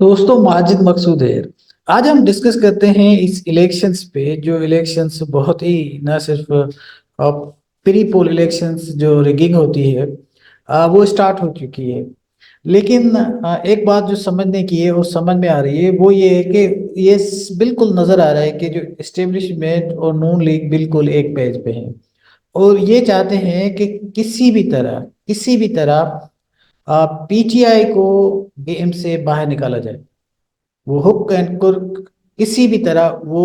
दोस्तों माजिद मकसूद है। आज हम डिस्कस करते हैं इस इलेक्शंस पे, जो इलेक्शंस बहुत ही ना सिर्फ प्री पोल इलेक्शंस जो रिगिंग होती है वो स्टार्ट हो चुकी है। लेकिन एक बात जो समझने की है, वो समझ में आ रही है, वो ये है कि बिल्कुल नजर आ रहा है कि जो एस्टेब्लिशमेंट और नून लीग बिल्कुल एक पेज पे हैं और ये चाहते हैं कि किसी भी तरह पीटीआई को गेम से बाहर निकाला जाए। वो हुक एंड कुर्क किसी भी तरह वो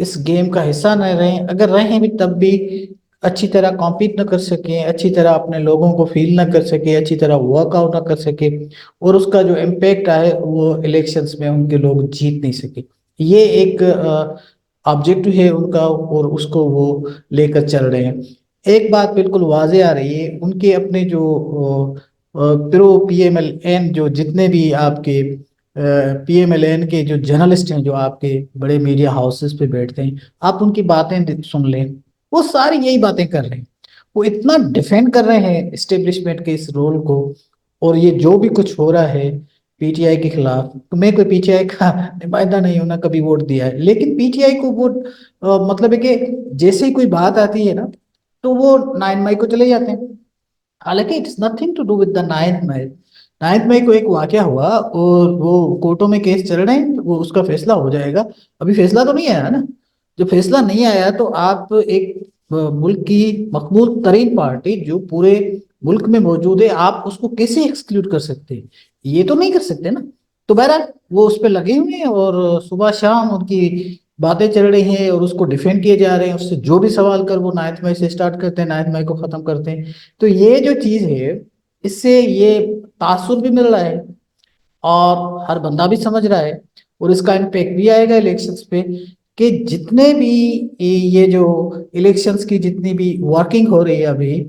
इस गेम का हिस्सा न रहें, अगर रहें भी तब भी अच्छी तरह कॉम्पीट न कर सकें, अच्छी तरह अपने लोगों को फील न कर सके, अच्छी तरह वर्कआउट न कर सके और उसका जो इम्पेक्ट आए वो इलेक्शंस में उनके लोग जीत नहीं सके। ये एक ऑब्जेक्टिव है उनका और उसको वो लेकर चल रहे हैं। एक बात बिल्कुल वाजे आ रही है, उनके अपने जो प्रो पीएमएलएन जो जितने भी आपके पीएमएलएन के जो जर्नलिस्ट हैं, जो आपके बड़े मीडिया हाउसेस पे बैठते हैं, आप उनकी बातें सुन लें, वो सारी यही बातें कर रहे हैं। वो इतना डिफेंड कर रहे हैं एस्टेब्लिशमेंट के इस रोल को। और ये जो भी कुछ हो रहा है पीटीआई के खिलाफ, तो मैं कोई पीटीआई का नुमाइंदा नहीं हूं ना, कभी वोट दिया है, लेकिन पीटीआई को वोट मतलब है कि जैसे ही कोई बात आती है ना, तो वो 9 मई को चले जाते हैं। हालांकि it's nothing to do with the 9th May. 9th मई को एक वाकया हुआ और वो कोर्टों में केस चल रहे हैं, वो उसका फैसला हो जाएगा। अभी फैसला तो नहीं आया ना। जब फैसला नहीं आया तो आप एक मुल्क की मकबूल तरीन पार्टी जो पूरे मुल्क में मौजूद है, आप उसको कैसे एक्सक्लूड कर सकते हैं? ये तो नहीं कर सकते ना। तो बहरहाल वो उस पर लगे हुए हैं और सुबह शाम उनकी बातें चल रही हैं और उसको डिफेंड किए जा रहे हैं। उससे जो भी सवाल कर वो 9th मई से स्टार्ट करते हैं, 9th मई को खत्म करते हैं। तो ये जो चीज है, इससे ये तासुर भी मिल रहा है और हर बंदा भी समझ रहा है और इसका इम्पेक्ट भी आएगा इलेक्शंस पे कि जितने भी ये जो इलेक्शंस की जितनी भी वर्किंग हो रही है अभी,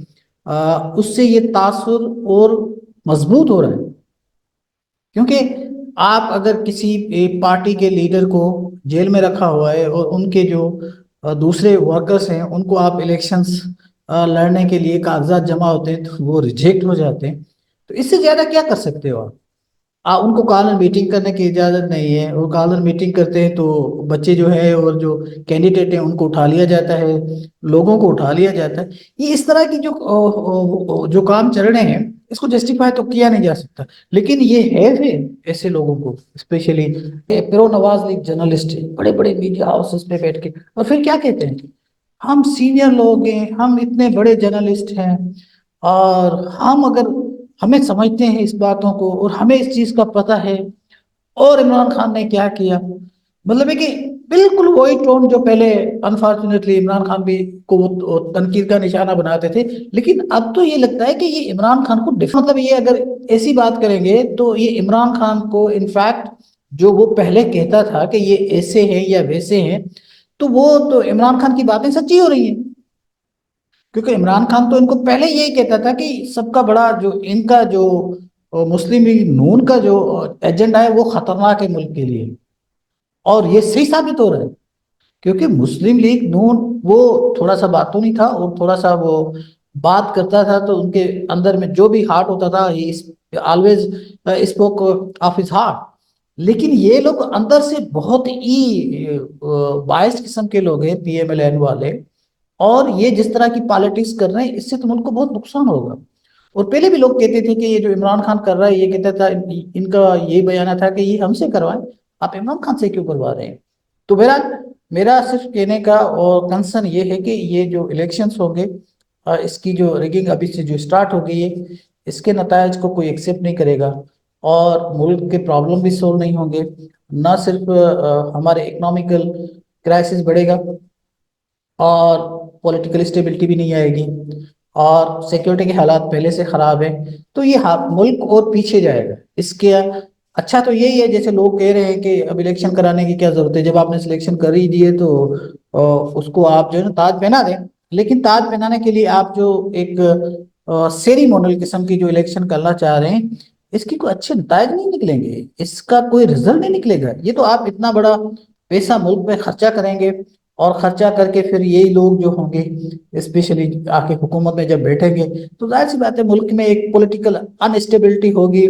उससे ये तासुर और मजबूत हो रहा है। क्योंकि आप अगर किसी एक पार्टी के लीडर को जेल में रखा हुआ है और उनके जो दूसरे वर्कर्स हैं उनको आप इलेक्शंस लड़ने के लिए कागजात जमा होते हैं तो वो रिजेक्ट हो जाते हैं, तो इससे ज्यादा क्या कर सकते हो आप? उनको कॉर्नर मीटिंग करने की इजाजत नहीं है, और कॉर्नर मीटिंग करते हैं तो बच्चे जो है और जो कैंडिडेट है उनको उठा लिया जाता है, लोगों को उठा लिया जाता है। ये इस तरह की जो काम चल रहे हैं, इसको जस्टिफाई तो किया नहीं जा सकता। लेकिन ये है फिर ऐसे लोगों को, specially pro Nawaz league journalist बड़े बड़े मीडिया हाउसेस पे बैठ के, और फिर क्या कहते हैं, हम सीनियर लोग हैं, हम इतने बड़े जर्नलिस्ट हैं और हम अगर हमें समझते हैं इस बातों को और हमें इस चीज का पता है, और इमरान खान ने क्या किया, मतलब है कि बिल्कुल वही टोन जो पहले अनफॉर्चुनेटली इमरान खान भी को वो तनकीद का निशाना बनाते थे। लेकिन अब तो ये लगता है कि ये इमरान खान को मतलब ये अगर ऐसी बात करेंगे तो ये इमरान खान को इनफैक्ट जो वो पहले कहता था कि ये ऐसे हैं या वैसे हैं, तो वो तो इमरान खान की बातें सच्ची हो रही हैं। क्योंकि इमरान खान तो इनको पहले यही कहता था कि सबका बड़ा जो इनका जो मुस्लिम लीग नून का जो एजेंडा है वो खतरनाक है मुल्क के लिए। और ये सही साबित हो रहा है, क्योंकि मुस्लिम लीग नून वो थोड़ा सा बातों नहीं था और थोड़ा सा वो बात करता था तो उनके अंदर में जो भी हार्ट होता था, ही always spoke of his heart. लेकिन ये लोग अंदर से बहुत ही बायस्ड किस्म के लोग हैं, पीएमएलएन वाले। और ये जिस तरह की पॉलिटिक्स कर रहे हैं, इससे तो मुल्क को बहुत नुकसान होगा। और पहले भी लोग कहते थे कि ये जो इमरान खान कर रहा है, ये कहता था, इनका यही बयान था कि ये हमसे करवाएं, आप इमरान खान से क्यों करवा रहे हैं? तो मेरा सिर्फ कहने का और कंसर्न ये है कि ये जो इलेक्शंस होंगे, इसकी जो रिगिंग अभी से जो स्टार्ट हो गई है, इसके नतायज को कोई एक्सेप्ट नहीं करेगा और मुल्क के प्रॉब्लम भी सोल्व नहीं होंगे। ना सिर्फ हमारे इकोनॉमिकल क्राइसिस बढ़ेगा और पॉलिटिकल स्टेबिलिटी भी नहीं आएगी और सिक्योरिटी के हालात पहले से खराब है। तो ये मुल्क और पीछे जाएगा इसके। अच्छा तो यही है, जैसे लोग कह रहे हैं कि अब इलेक्शन कराने की क्या जरूरत है, जब आपने सिलेक्शन कर ही दिए तो उसको आप जो है ना ताज पहना दें। लेकिन ताज पहनाने के लिए आप जो एक सेरिमोनियल किस्म की जो इलेक्शन करना चाह रहे हैं, इसकी कोई अच्छे नतायज नहीं निकलेंगे, इसका कोई रिजल्ट नहीं निकलेगा। ये तो आप इतना बड़ा पैसा मुल्क में खर्चा करेंगे और खर्चा करके फिर यही लोग जो होंगे स्पेशली आके हुकूमत में जब बैठेंगे, तो जाहिर सी बात है मुल्क में एक पॉलिटिकल अनस्टेबिलिटी होगी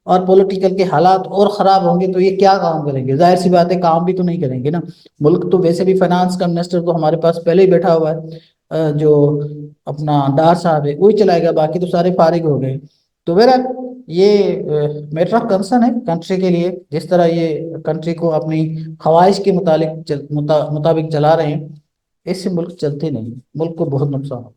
اور پولیٹیکل کے حالات اور خراب ہوں گے تو یہ کیا کام کریں گے؟ ظاہر سی بات ہے کام بھی تو نہیں کریں گے نا۔ ملک تو ویسے بھی فائنانس کا منسٹر تو ہمارے پاس پہلے ہی بیٹھا ہوا ہے، جو اپنا ڈار صاحب ہے وہی چلائے گا، باقی تو سارے فارغ ہو گئے۔ تو بہرحال یہ میٹر آف کنسرن ہے کنٹری کے لیے، جس طرح یہ کنٹری کو اپنی خواہش کے مطابق چلا رہے ہیں، اس سے ملک چلتے نہیں، ملک کو بہت نقصان ہوگا۔